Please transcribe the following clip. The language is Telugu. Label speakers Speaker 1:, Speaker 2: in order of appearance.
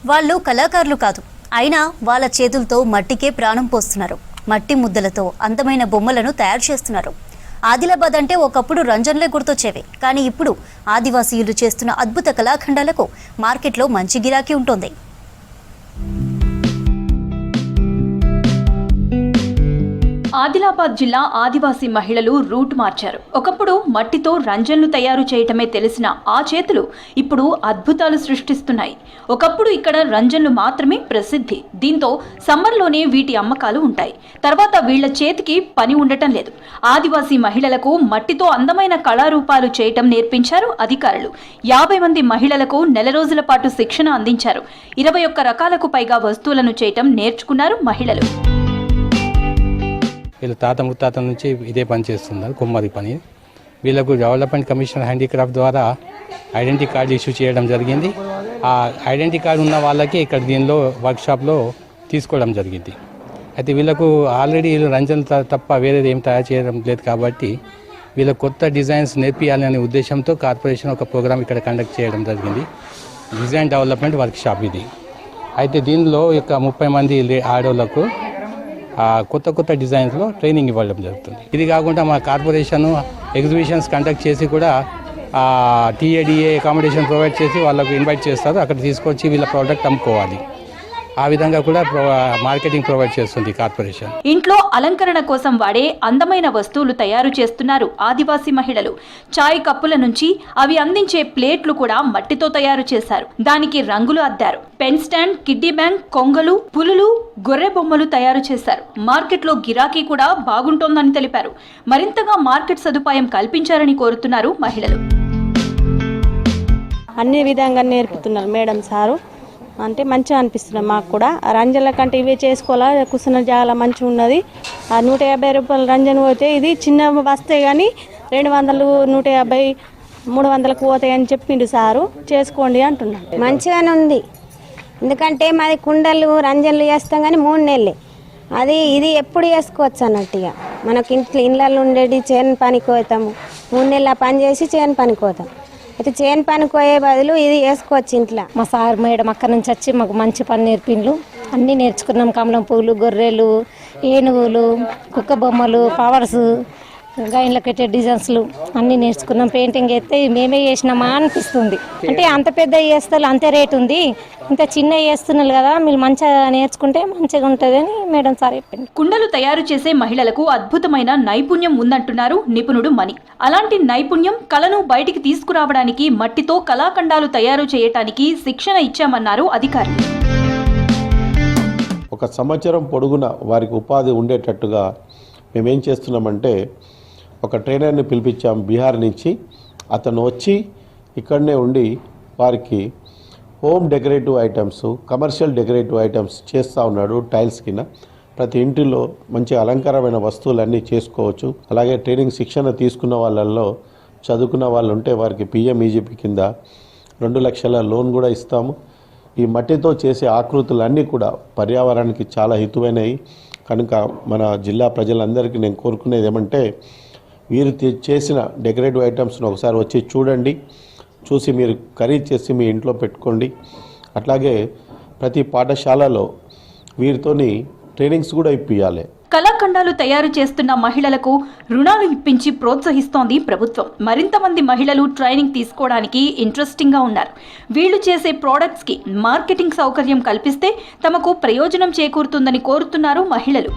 Speaker 1: వాళ్ళు కళాకారులు కాదు, అయినా వాళ్ళ చేతులతో మట్టికే ప్రాణం పోస్తున్నారు. మట్టి ముద్దలతో అందమైన బొమ్మలను తయారు చేస్తున్నారు. ఆదిలాబాద్ అంటే ఒకప్పుడు రంజన్లే గుర్తొచ్చేవి, కానీ ఇప్పుడు ఆదివాసీయులు చేస్తున్న అద్భుత కళాఖండాలకు మార్కెట్లో మంచి గిరాకీ ఉంటుంది.
Speaker 2: ఆదిలాబాద్ జిల్లా ఆదివాసీ మహిళలు రూట్ మార్చారు. ఒకప్పుడు మట్టితో రంజన్లు తయారు చేయటమే తెలిసిన ఆ చేతులు ఇప్పుడు అద్భుతాలు సృష్టిస్తున్నాయి. ఒకప్పుడు ఇక్కడ రంజన్లు మాత్రమే ప్రసిద్ధి. దీంతో సమ్మర్లోనే వీటి అమ్మకాలు ఉంటాయి. తర్వాత వీళ్ల చేతికి పని ఉండటం లేదు. ఆదివాసీ మహిళలకు మట్టితో అందమైన కళారూపాలు చేయటం నేర్పించారు అధికారులు. 50 మంది మహిళలకు నెల రోజుల పాటు శిక్షణ అందించారు. 21 రకాలకు పైగా వస్తువులను చేయటం నేర్చుకున్నారు మహిళలు.
Speaker 3: వీళ్ళు తాత ముత్తాత నుంచి ఇదే పని చేస్తున్నారు, కుమ్మరి పని. వీళ్ళకు డెవలప్మెంట్ కమిషన్ హ్యాండీక్రాఫ్ట్ ద్వారా ఐడెంటిటీ కార్డు ఇష్యూ చేయడం జరిగింది. ఆ ఐడెంటిటీ కార్డు ఉన్న వాళ్ళకి ఇక్కడ దీనిలో వర్క్షాప్లో తీసుకోవడం జరిగింది. అయితే వీళ్ళకు ఆల్రెడీ వీళ్ళు రంజన్ తప్ప వేరేది ఏం తయారు చేయడం లేదు కాబట్టి వీళ్ళ కొత్త డిజైన్స్ నేర్పియాలనే ఉద్దేశంతో కార్పొరేషన్ ఒక ప్రోగ్రామ్ ఇక్కడ కండక్ట్ చేయడం జరిగింది. డిజైన్ డెవలప్మెంట్ వర్క్షాప్ ఇది. అయితే దీనిలో ఇక 30 మంది ఆడవాళ్ళకు కొత్త డిజైన్స్లో ట్రైనింగ్ ఇవ్వడం జరుగుతుంది. ఇది కాకుండా మా కార్పొరేషన్ ఎగ్జిబిషన్స్ కండక్ట్ చేసి కూడా టీఏడిఏ అకామిడేషన్ ప్రొవైడ్ చేసి వాళ్ళకు ఇన్వైట్ చేస్తారు. అక్కడ తీసుకొచ్చి వీళ్ళ ప్రోడక్ట్ అమ్ముకోవాలి. ఆ విధంగా కూడా మార్కెటింగ్ ప్రొవైడ్ చేస్తుంది కార్పొరేషన్.
Speaker 2: ఇంట్లో అలంకరణ కోసం వాడే అందమైన వస్తువులు తయారు చేస్తున్నారు ఆదివాసీ మహిళలు. చాయ్ కప్పుల నుంచి అవి అందించే ప్లేట్లు కూడా మట్టితో తయారు చేశారు. దానికి రంగులు అద్దారు. పెన్ స్టాండ్, కిడ్డీ బ్యాంక్, కొంగలు, పులులు, గొర్రె బొమ్మలు తయారు చేశారు. మార్కెట్లో గిరాకీ కూడా బాగుంటోందని తెలిపారు. మరింతగా మార్కెట్ సదుపాయం కల్పించారని కోరుతున్నారు మహిళలు.
Speaker 4: అన్ని విధంగా నేర్పుతున్నారు మేడం సారు. అంటే మంచిగా అనిపిస్తుంది మాకు కూడా. రంజన్ల కంటే ఇవే చేసుకోవాలా, కూర్చున్న చాలా మంచిగా ఉన్నది. 150 రూపాయలు రంజన్ పోతే ఇది చిన్న వస్తాయి కానీ 200, 150, 300కు పోతాయి అని చెప్పిండు సారు. చేసుకోండి అంటున్నాను.
Speaker 5: మంచిగానే ఉంది. ఎందుకంటే మాది కుండలు రంజన్లు చేస్తాం కానీ 3 నెలలే. ఇది ఎప్పుడు చేసుకోవచ్చు అన్నట్టుగా. మనకి ఇళ్ళల్లో ఉండేది చేను పనికి పోతాము. 3 నెలల పని చేసి చేను పనికి పోతాం. అయితే చేను పనికి పోయే బదులు ఇది వేసుకోవచ్చు ఇంట్లో.
Speaker 6: మా సార్ మేడం అక్కడి నుంచి వచ్చి మాకు మంచి పని నేర్పిండ్లు. అన్నీ నేర్చుకున్నాం. కమలం పూలు, గొర్రెలు, ఏనుగులు, కుక్క బొమ్మలు, ఫ్లవర్స్, గైన్లో పెట్టే డిజైన్స్లు అన్నీ నేర్చుకున్నాం. పెయింటింగ్ అయితే మేమే చేసినామా అనిపిస్తుంది. అంటే అంత పెద్ద చేస్తారు అంతే రేటు ఉంది, ఇంత చిన్న చేస్తున్నారు కదా, మీరు మంచిగా నేర్చుకుంటే మంచిగా ఉంటుంది అని మేడం సార్ చెప్పింది.
Speaker 2: కుండలు తయారు చేసే మహిళలకు అద్భుతమైన నైపుణ్యం ఉందంటున్నారు నిపుణుడు మణి. అలాంటి నైపుణ్యం, కళను బయటికి తీసుకురావడానికి మట్టితో కళాఖండాలు తయారు చేయటానికి శిక్షణ ఇచ్చామన్నారు అధికారులు.
Speaker 7: ఒక సంవత్సరం పొడుగున వారికి ఉపాధి ఉండేటట్టుగా మేమేం చేస్తున్నామంటే ఒక ట్రైనర్ని పిలిపించాం బీహార్ నుంచి. అతను వచ్చి ఇక్కడనే ఉండి వారికి home decorative items, commercial decorative items చేస్తూ ఉన్నాడు. టైల్స్ కింద ప్రతి ఇంటిలో మంచి అలంకారమైన వస్తువులన్నీ చేసుకోవచ్చు. అలాగే ట్రైనింగ్ శిక్షణ తీసుకున్న వాళ్ళల్లో చదువుకున్న వాళ్ళు ఉంటే వారికి పిఎంఈజీపీ కింద 2 లక్షల లోన్ కూడా ఇస్తాము. ఈ మట్టితో చేసే ఆకృతులన్నీ కూడా పర్యావరణానికి చాలా హితమైనవి కనుక మన జిల్లా ప్రజలందరికీ నేను కోరుకునేది ఏమంటే వీరు చేసిన డెకరేటివ్ ఐటమ్స్ను ఒకసారి వచ్చి చూడండి. చూసి మీరు ఖరీదు చేసి మీ ఇంట్లో పెట్టుకోండి. అట్లాగే ప్రతి పాఠశాలలో వీరితోని ట్రైనింగ్స్ కూడా ఇప్పియాలి.
Speaker 2: కళాఖండాలు తయారు చేస్తున్న మహిళలకు రుణాలు ఇప్పించి ప్రోత్సహిస్తోంది ప్రభుత్వం. మరింత మంది మహిళలు ట్రైనింగ్ తీసుకోవడానికి ఇంట్రెస్టింగ్గా ఉన్నారు. వీళ్లు చేసే ప్రోడక్ట్స్కి మార్కెటింగ్ సౌకర్యం కల్పిస్తే తమకు ప్రయోజనం చేకూరుతుందని కోరుతున్నారు మహిళలు.